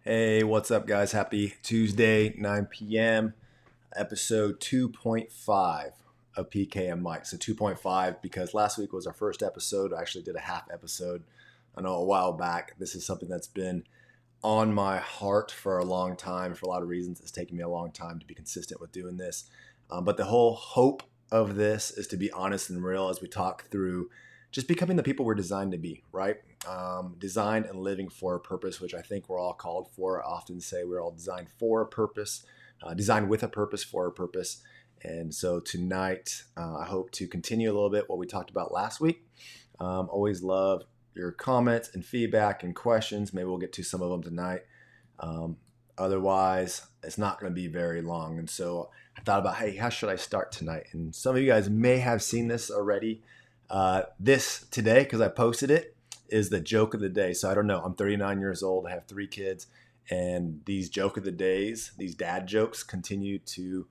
Hey, what's up, guys? Happy Tuesday, 9 p.m., episode 2.5 of PkUnmiked. So 2.5 because last week was our first episode. I actually did a half episode, I know, a while back. This is something that's been on my heart for a long time. For a lot of reasons, it's taken me a long time to be consistent with doing this. But the whole hope of this is to be honest and real as we talk through just becoming the people we're designed to be, right? Designed and living for a purpose, which I think we're all called for. I often say we're all designed for a purpose, designed with a purpose for a purpose. And so tonight, I hope to continue a little bit what we talked about last week. Always love your comments and feedback and questions. Maybe we'll get to some of them tonight. Otherwise, it's not going to be very long. And so I thought about, hey, how should I start tonight? And some of you guys may have seen this already. This today, because I posted it, is the joke of the day. So I don't know. I'm 39 years old. I have 3 kids. And these joke of the days, these dad jokes continue to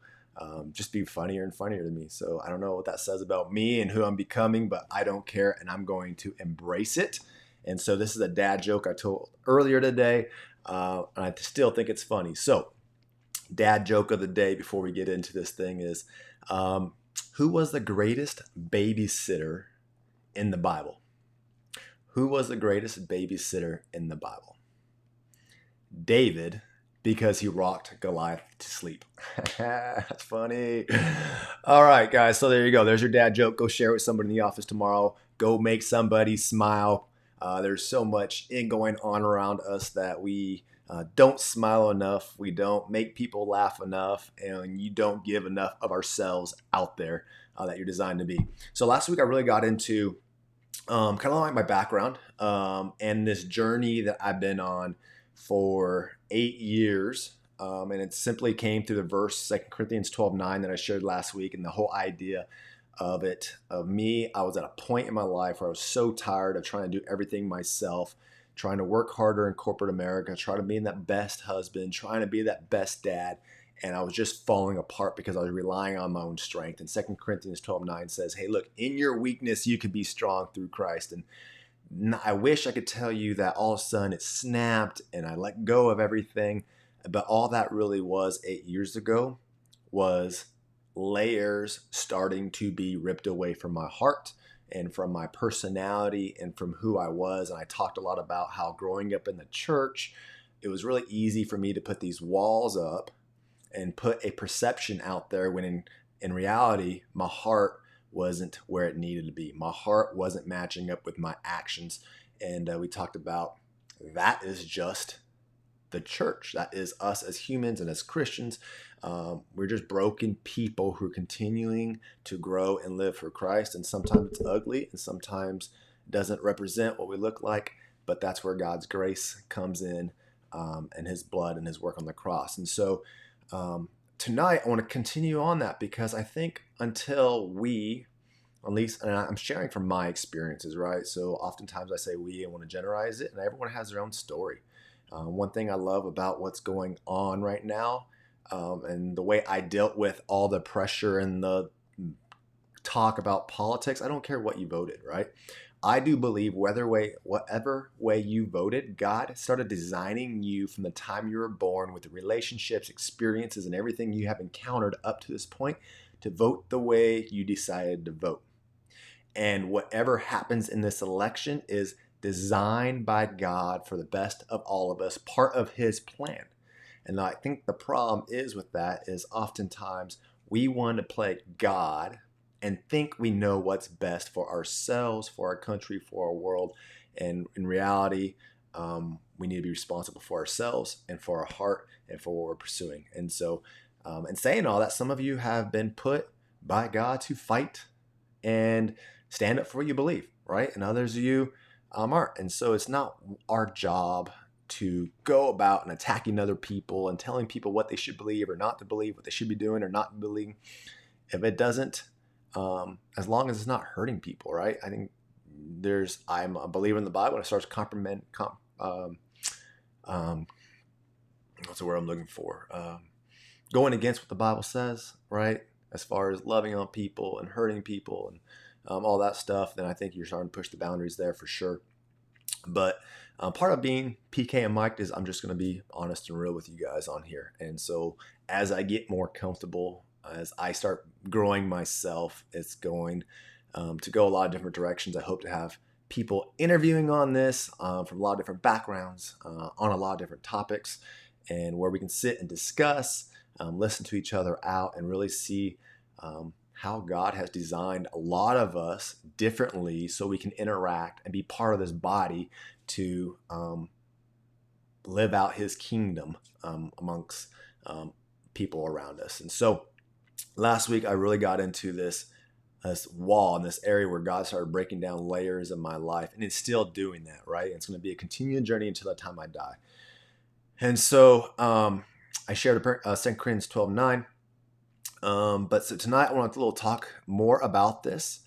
just be funnier and funnier to me. So I don't know what that says about me and who I'm becoming, but I don't care. And I'm going to embrace it. And so this is a dad joke I told earlier today. And I still think it's funny. So dad joke of the day before we get into this thing is, who was the greatest babysitter in the Bible? Who was the greatest babysitter in the Bible? David, because he rocked Goliath to sleep. That's funny. All right, guys. So there you go. There's your dad joke. Go share it with somebody in the office tomorrow. Go make somebody smile. There's so much going on around us that we don't smile enough. We don't make people laugh enough. And you don't give enough of ourselves out there that you're designed to be. So last week I really got into kind of like my background and this journey that I've been on for 8 years. And it simply came through the verse 2 Corinthians 12:9 that I shared last week, and the whole idea of it, of me. I was at a point in my life where I was so tired of trying to do everything myself, trying to work harder in corporate America, trying to be that best husband, trying to be that best dad. And I was just falling apart because I was relying on my own strength. And 2 Corinthians 12:9 says, hey, look, in your weakness, you can be strong through Christ. And I wish I could tell you that all of a sudden it snapped and I let go of everything. But all that really was 8 years ago was layers starting to be ripped away from my heart and from my personality and from who I was. And I talked a lot about how growing up in the church, it was really easy for me to put these walls up and put a perception out there when in reality, my heart wasn't where it needed to be. My heart wasn't matching up with my actions. And we talked about that is just the church. That is us as humans and as Christians. We're just broken people who are continuing to grow and live for Christ. And sometimes it's ugly and sometimes doesn't represent what we look like. But that's where God's grace comes in and his blood and his work on the cross. And so tonight I want to continue on that because I think until we, at least, and I'm sharing from my experiences, right? So oftentimes I say we, I want to generalize it, and everyone has their own story. One thing I love about what's going on right now and the way I dealt with all the pressure and the talk about politics, I don't care what you voted, right? I do believe whatever way you voted, God started designing you from the time you were born with the relationships, experiences, and everything you have encountered up to this point to vote the way you decided to vote. And whatever happens in this election is designed by God for the best of all of us, part of his plan. And I think the problem is with that is oftentimes we want to play God and think we know what's best for ourselves, for our country, for our world. And in reality, we need to be responsible for ourselves and for our heart and for what we're pursuing. And so, in saying all that, some of you have been put by God to fight and stand up for what you believe, right? And others of you aren't. And so it's not our job to go about and attacking other people and telling people what they should believe or not to believe, what they should be doing or not believing. If it doesn't, as long as it's not hurting people, right? I think I'm a believer in the Bible. And it starts what's the word I'm looking for? Going against what the Bible says, right? As far as loving on people and hurting people and all that stuff, then I think you're starting to push the boundaries there for sure. But part of being PkUnmiked is I'm just going to be honest and real with you guys on here. And so as I get more comfortable, as I start growing myself, it's going to go a lot of different directions. I hope to have people interviewing on this from a lot of different backgrounds on a lot of different topics, and where we can sit and discuss, listen to each other out, and really see how God has designed a lot of us differently so we can interact and be part of this body to live out his kingdom amongst people around us. And so last week I really got into this wall in this area where God started breaking down layers of my life, and it's still doing that, right? It's going to be a continuing journey until the time I die. And so I shared 2 Corinthians 12:9. But so tonight I want to talk more about this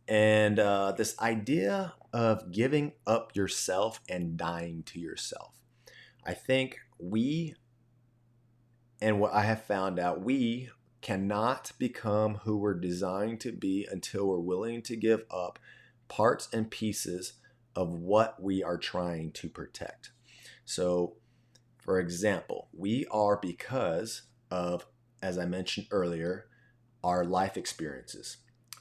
and this idea of giving up yourself and dying to yourself. I think what I have found out, we cannot become who we're designed to be until we're willing to give up parts and pieces of what we are trying to protect. So, for example, we are, because of, as I mentioned earlier, our life experiences,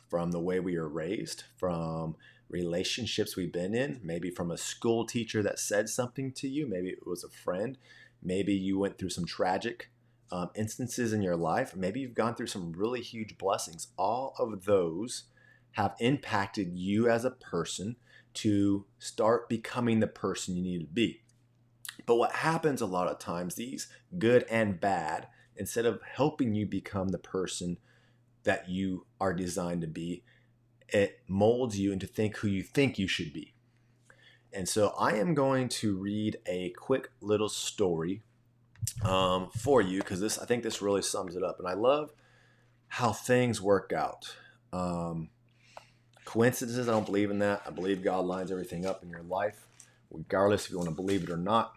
from the way we are raised, from relationships we've been in, maybe from a school teacher that said something to you, maybe it was a friend, maybe you went through some tragic instances in your life, maybe you've gone through some really huge blessings. All of those have impacted you as a person to start becoming the person you need to be. But what happens a lot of times, these good and bad, instead of helping you become the person that you are designed to be, it molds you into who you think you should be. And so I am going to read a quick little story for you, because I think this really sums it up. And I love how things work out. Coincidences, I don't believe in that. I believe God lines everything up in your life, regardless if you want to believe it or not.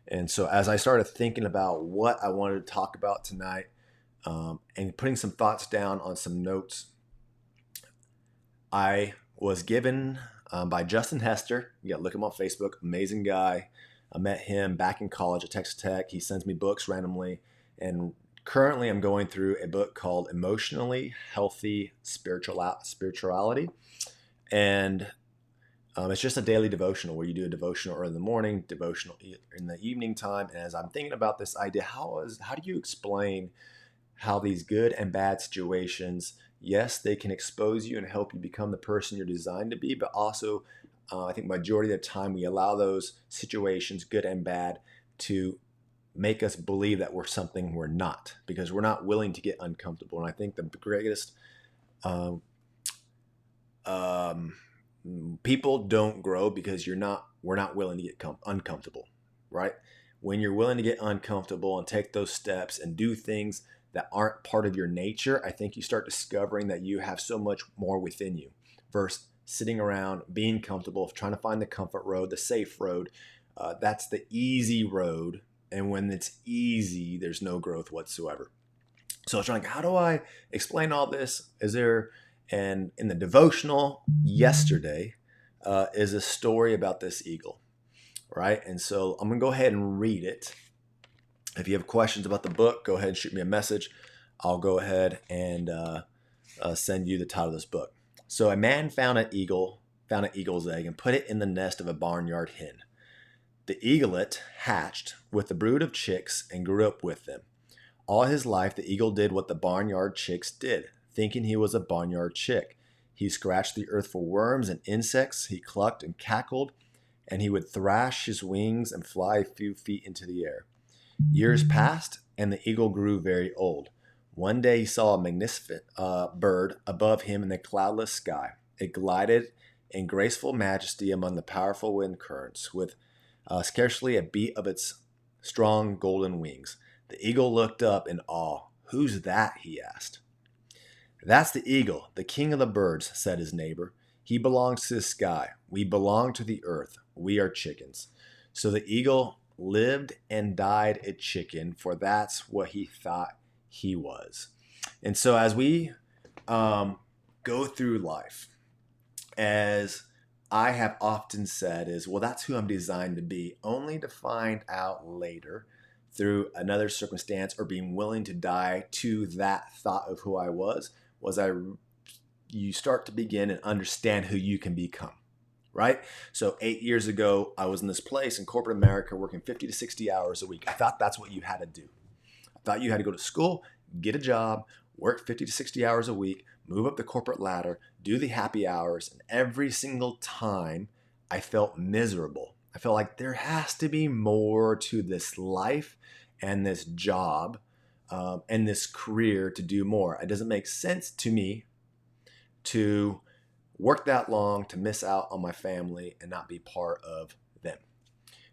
And so as I started thinking about what I wanted to talk about tonight, and putting some thoughts down on some notes, I was given by Justin Hester. You got to look him on Facebook. Amazing guy. I met him back in college at Texas Tech. He sends me books randomly. And currently I'm going through a book called Emotionally Healthy Spirituality. And it's just a daily devotional where you do a devotional early in the morning, devotional in the evening time. And as I'm thinking about this idea, how do you explain how these good and bad situations, yes, they can expose you and help you become the person you're designed to be, but also I think majority of the time we allow those situations, good and bad, to make us believe that we're something we're not, because we're not willing to get uncomfortable. And I think the greatest people don't grow because we're not willing to get uncomfortable, right? When you're willing to get uncomfortable and take those steps and do things that aren't part of your nature, I think you start discovering that you have so much more within you versus sitting around being comfortable, trying to find the comfort road, the safe road. That's the easy road. And when it's easy, there's no growth whatsoever. So I was like, how do I explain all this? And in the devotional yesterday is a story about this eagle, right? And so I'm going to go ahead and read it. If you have questions about the book, go ahead and shoot me a message. I'll go ahead and send you the title of this book. So a man found an eagle's egg and put it in the nest of a barnyard hen. The eaglet hatched with a brood of chicks and grew up with them. All his life, the eagle did what the barnyard chicks did, thinking he was a barnyard chick. He scratched the earth for worms and insects. He clucked and cackled, and he would thrash his wings and fly a few feet into the air. Years passed, and the eagle grew very old. One day he saw a magnificent bird above him in the cloudless sky. It glided in graceful majesty among the powerful wind currents, with scarcely a beat of its strong golden wings. The eagle looked up in awe. "Who's that?" he asked. "That's the eagle, the king of the birds," said his neighbor. "He belongs to the sky. We belong to the earth. We are chickens." So the eagle lived and died a chicken, for that's what he thought he was. And so as we go through life, as I have often said is, well, that's who I'm designed to be, only to find out later through another circumstance or being willing to die to that thought of who I was you start to begin and understand who you can become, right? So 8 years ago, I was in this place in corporate America working 50 to 60 hours a week. I thought that's what you had to do. I thought you had to go to school, get a job, work 50 to 60 hours a week, move up the corporate ladder, do the happy hours. And every single time I felt miserable. I felt like there has to be more to this life and this job and this career to do more. It doesn't make sense to me to work that long to miss out on my family and not be part of them.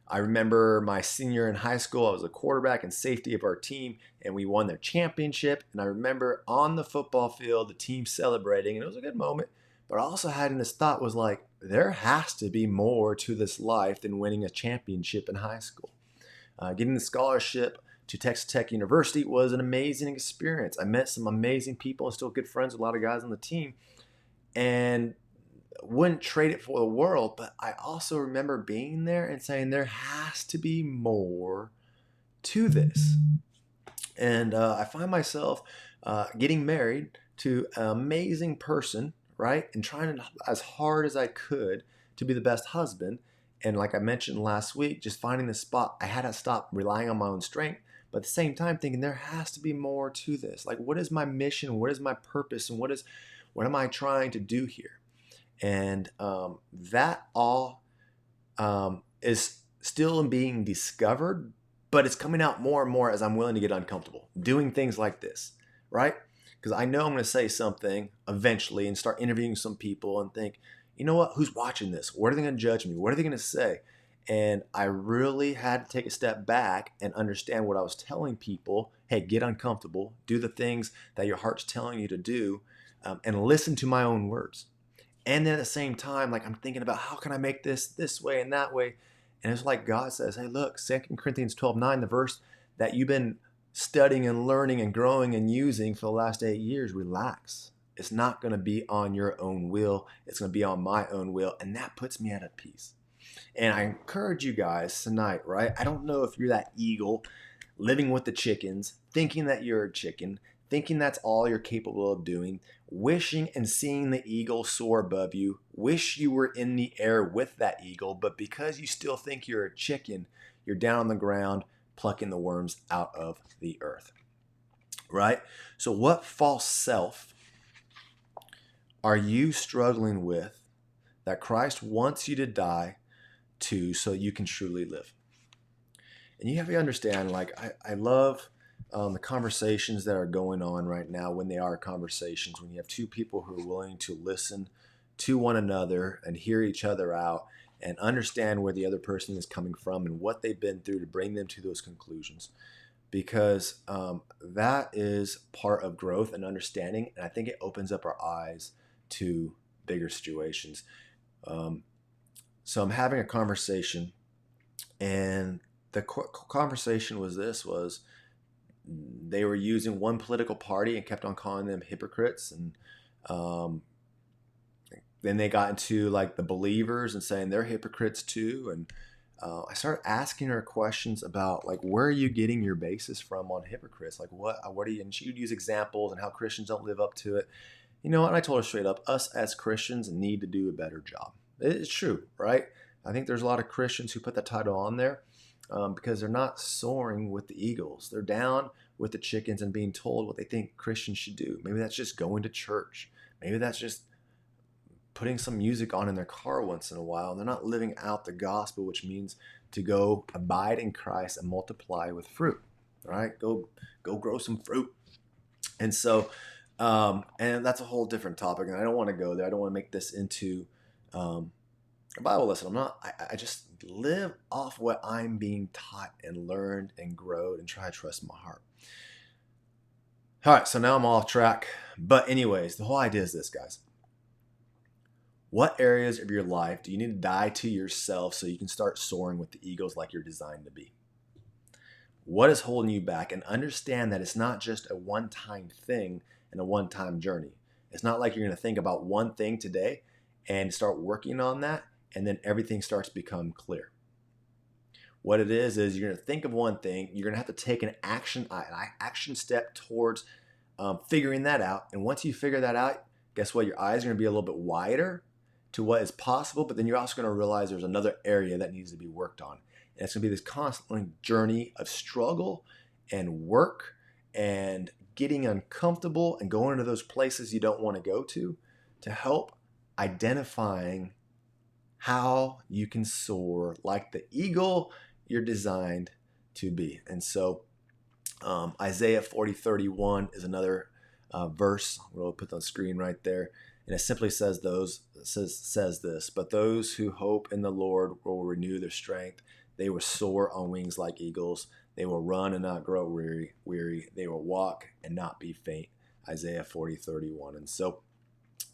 I remember my senior in high school, I was a quarterback and safety of our team, and we won their championship. And I remember on the football field, the team celebrating, and it was a good moment. But I also had in this thought was like, there has to be more to this life than winning a championship in high school. Getting the scholarship to Texas Tech University was an amazing experience. I met some amazing people and still good friends with a lot of guys on the team, and wouldn't trade it for the world. But I also remember being there and saying there has to be more to this. And I find myself getting married to an amazing person, right? And trying as hard as I could to be the best husband. And like I mentioned last week, just finding the spot, I had to stop relying on my own strength, but at the same time thinking there has to be more to this. Like, what is my mission? What is my purpose? And what am I trying to do here? And that all is still being discovered, but it's coming out more and more as I'm willing to get uncomfortable doing things like this, right? Because I know I'm going to say something eventually and start interviewing some people and think, you know what, who's watching this? What are they going to judge me? What are they going to say? And I really had to take a step back and understand what I was telling people. Hey, get uncomfortable, do the things that your heart's telling you to do, and listen to my own words. And then at the same time, like I'm thinking about how can I make this way and that way. And it's like God says, hey, look, 2 Corinthians 12:9, the verse that you've been studying and learning and growing and using for the last 8 years, relax. It's not going to be on your own will. It's going to be on my own will. And that puts me at peace. And I encourage you guys tonight, right? I don't know if you're that eagle living with the chickens, thinking that you're a chicken, thinking that's all you're capable of doing, wishing and seeing the eagle soar above you, wish you were in the air with that eagle, but because you still think you're a chicken, you're down on the ground plucking the worms out of the earth, right? So what false self are you struggling with that Christ wants you to die to so you can truly live? And you have to understand, like, I love the conversations that are going on right now when they are conversations, when you have two people who are willing to listen to one another and hear each other out and understand where the other person is coming from and what they've been through to bring them to those conclusions. Because that is part of growth and understanding. And I think it opens up our eyes to bigger situations. So I'm having a conversation, and the conversation was they were using one political party and kept on calling them hypocrites. And then they got into like the believers and saying they're hypocrites too. And I started asking her questions about like, where are you getting your basis from on hypocrites? Like what are you, and she would use examples and how Christians don't live up to it. You know what? And I told her straight up, us as Christians need to do a better job. It's true, right? I think there's a lot of Christians who put that title on there because they're not soaring with the eagles. They're down with the chickens and being told what they think Christians should do. Maybe that's just going to church. Maybe that's just putting some music on in their car once in a while. And they're not living out the gospel, which means to go abide in Christ and multiply with fruit, right? Go grow some fruit. And so, and that's a whole different topic, and I don't want to go there. I don't want to make this into a Bible lesson. I just live off what I'm being taught and learned and grow and try to trust my heart. All right, so now I'm off track. But anyways, the whole idea is this, guys. What areas of your life do you need to die to yourself so you can start soaring with the eagles like you're designed to be? What is holding you back? And understand that it's not just a one-time thing and a one-time journey. It's not like you're going to think about one thing today and start working on that, and then everything starts to become clear. What it is you're going to think of one thing, you're going to have to take an action step towards figuring that out. And once you figure that out, guess what? Your eyes are going to be a little bit wider to what is possible, but then you're also going to realize there's another area that needs to be worked on. And it's going to be this constant journey of struggle and work and getting uncomfortable and going into those places you don't want to go to help identifying how you can soar like the eagle you're designed to be. And so Isaiah 40:31 is another verse. We'll put on the screen right there. And it simply says this, but those who hope in the Lord will renew their strength. They will soar on wings like eagles. They will run and not grow weary. They will walk and not be faint. Isaiah 40:31. And so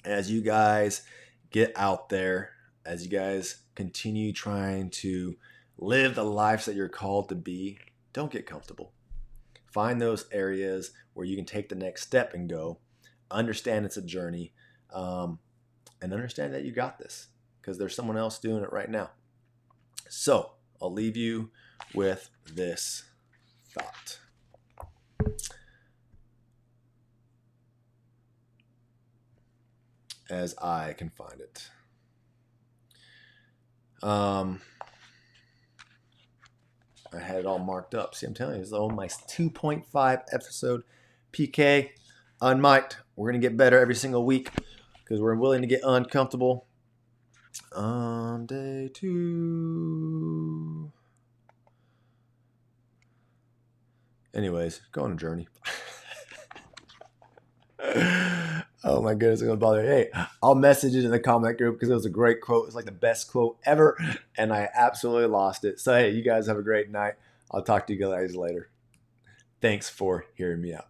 as you guys get out there, as you guys continue trying to live the lives that you're called to be, don't get comfortable. Find those areas where you can take the next step and go. Understand it's a journey, and understand that you got this because there's someone else doing it right now. So I'll leave you with this thought. As I can find it. I had it all marked up. See, I'm telling you, it's my 2.5 episode PK Unmiked. We're going to get better every single week because we're willing to get uncomfortable. On day 2. Anyways, go on a journey. Oh my goodness, it's going to bother me. Hey, I'll message it in the comment group because it was a great quote. It's like the best quote ever, and I absolutely lost it. So, hey, you guys have a great night. I'll talk to you guys later. Thanks for hearing me out.